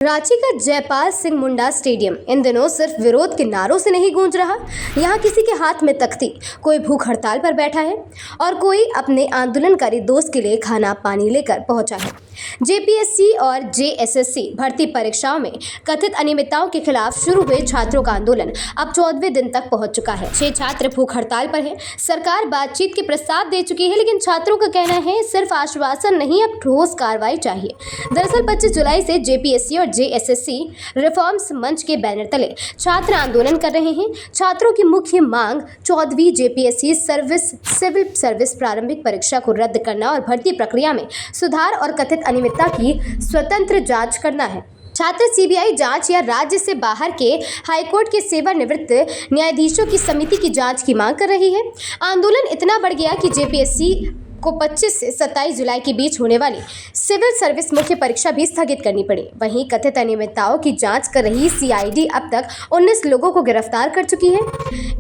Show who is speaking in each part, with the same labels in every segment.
Speaker 1: रांची का जयपाल सिंह मुंडा स्टेडियम इन दिनों सिर्फ विरोध के नारों से नहीं गूंज रहा। यहाँ किसी के हाथ में तख्ती, कोई भूख हड़ताल पर बैठा है और कोई अपने आंदोलनकारी दोस्त के लिए खाना पानी लेकर पहुंचा है। जेपीएससी और जेएसएससी भर्ती परीक्षाओं में कथित अनियमितताओं के खिलाफ शुरू हुए छात्रों का आंदोलन अब 14वें दिन तक पहुंच चुका है। 6 छात्र भूख हड़ताल पर हैं। सरकार बातचीत के प्रस्ताव दे चुकी है, लेकिन छात्रों का कहना है सिर्फ आश्वासन नहीं, अब ठोस कार्रवाई चाहिए। दरअसल 25 जुलाई से जेपीएससी और जेएसएससी रिफॉर्म्स मंच के बैनर तले छात्र आंदोलन कर रहे हैं। छात्रों की मुख्य मांग 14वीं जेपीएससी सिविल सर्विस प्रारंभिक परीक्षा को रद्द करना और भर्ती प्रक्रिया में सुधार और कथित अनियमितता की स्वतंत्र जांच करना है। छात्र सीबीआई जांच या राज्य से बाहर के हाईकोर्ट के सेवानिवृत्त न्यायाधीशों की समिति की जांच की मांग कर रही है। आंदोलन इतना बढ़ गया कि जेपीएससी को 25 से 27 जुलाई के बीच होने वाली सिविल सर्विस मुख्य परीक्षा भी स्थगित करनी पड़ी। वहीं कथित अनियमितताओं की जांच कर रही सीआईडी अब तक 19 लोगों को गिरफ्तार कर चुकी है।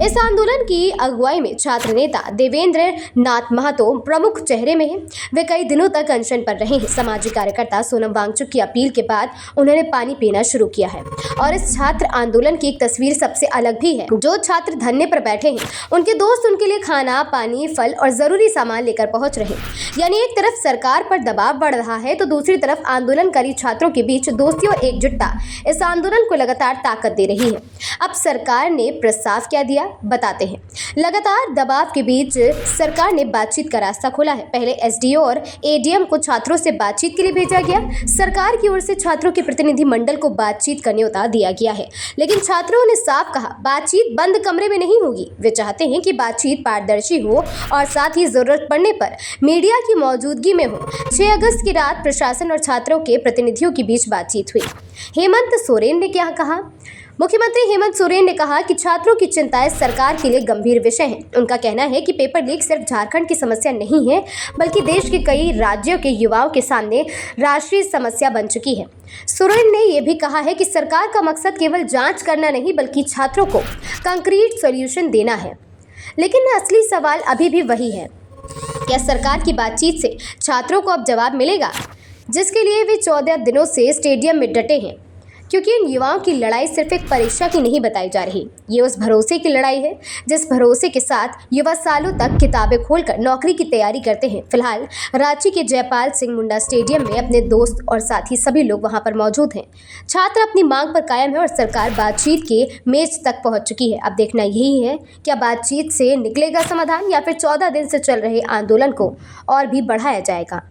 Speaker 1: इस आंदोलन की अगुवाई में छात्र नेता देवेंद्र नाथ महतो प्रमुख चेहरे में हैं। वे कई दिनों तक अनशन पर रहे हैं। सामाजिक कार्यकर्ता सोनम वांगचुक की अपील के बाद उन्होंने पानी पीना शुरू किया है। और इस छात्र आंदोलन की एक तस्वीर सबसे अलग भी है। जो छात्र धरने पर बैठे हैं, उनके दोस्त उनके लिए खाना, पानी, फल और जरूरी सामान लेकर पहुंच रहे। यानी एक तरफ सरकार पर दबाव बढ़ रहा है तो दूसरी तरफ आंदोलनकारी छात्रों के बीच दोस्ती और एकजुटता इस आंदोलन को लगातार ताकत दे रही है। अब सरकार ने प्रस्ताव क्या दिया, बताते हैं। लगातार दबाव के बीच सरकार ने बातचीत का रास्ता खोला है। पहले एसडीओ और एडीएम को छात्रों से बातचीत के लिए भेजा गया। सरकार की ओर से छात्रों के प्रतिनिधि मंडल को बातचीत का न्योता दिया गया है, लेकिन छात्रों ने साफ कहा बातचीत बंद कमरे में नहीं होगी। वे चाहते हैं कि बातचीत पारदर्शी हो और साथ ही जरूरत पड़ने पर मीडिया की मौजूदगी में हो। 6 अगस्त की रात प्रशासन और छात्रों के प्रतिनिधियों के बीच बातचीत हुई। हेमंत सोरेन ने क्या कहा? मुख्यमंत्री हेमंत सोरेन ने कहा कि छात्रों की चिंताएं सरकार के लिए गंभीर विषय हैं। उनका कहना है कि पेपर लीक सिर्फ झारखंड की समस्या नहीं है, बल्कि देश के कई राज्यों के युवाओं के सामने राष्ट्रीय समस्या बन चुकी है। सोरेन ने यह भी कहा है कि सरकार का मकसद केवल जांच करना नहीं, बल्कि छात्रों को कंक्रीट सॉल्यूशन देना है। लेकिन असली सवाल अभी भी वही है, क्या सरकार की बातचीत से छात्रों को अब जवाब मिलेगा, जिसके लिए वे 14 दिनों से स्टेडियम में डटे हैं? क्योंकि इन युवाओं की लड़ाई सिर्फ एक परीक्षा की नहीं बताई जा रही, ये उस भरोसे की लड़ाई है जिस भरोसे के साथ युवा सालों तक किताबें खोलकर नौकरी की तैयारी करते हैं। फिलहाल रांची के जयपाल सिंह मुंडा स्टेडियम में अपने दोस्त और साथी सभी लोग वहां पर मौजूद हैं। छात्र अपनी मांग पर कायम है और सरकार बातचीत के मेज तक पहुंच चुकी है। अब देखना यही है, क्या बातचीत से निकलेगा समाधान या फिर 14 दिन से चल रहे आंदोलन को और भी बढ़ाया जाएगा।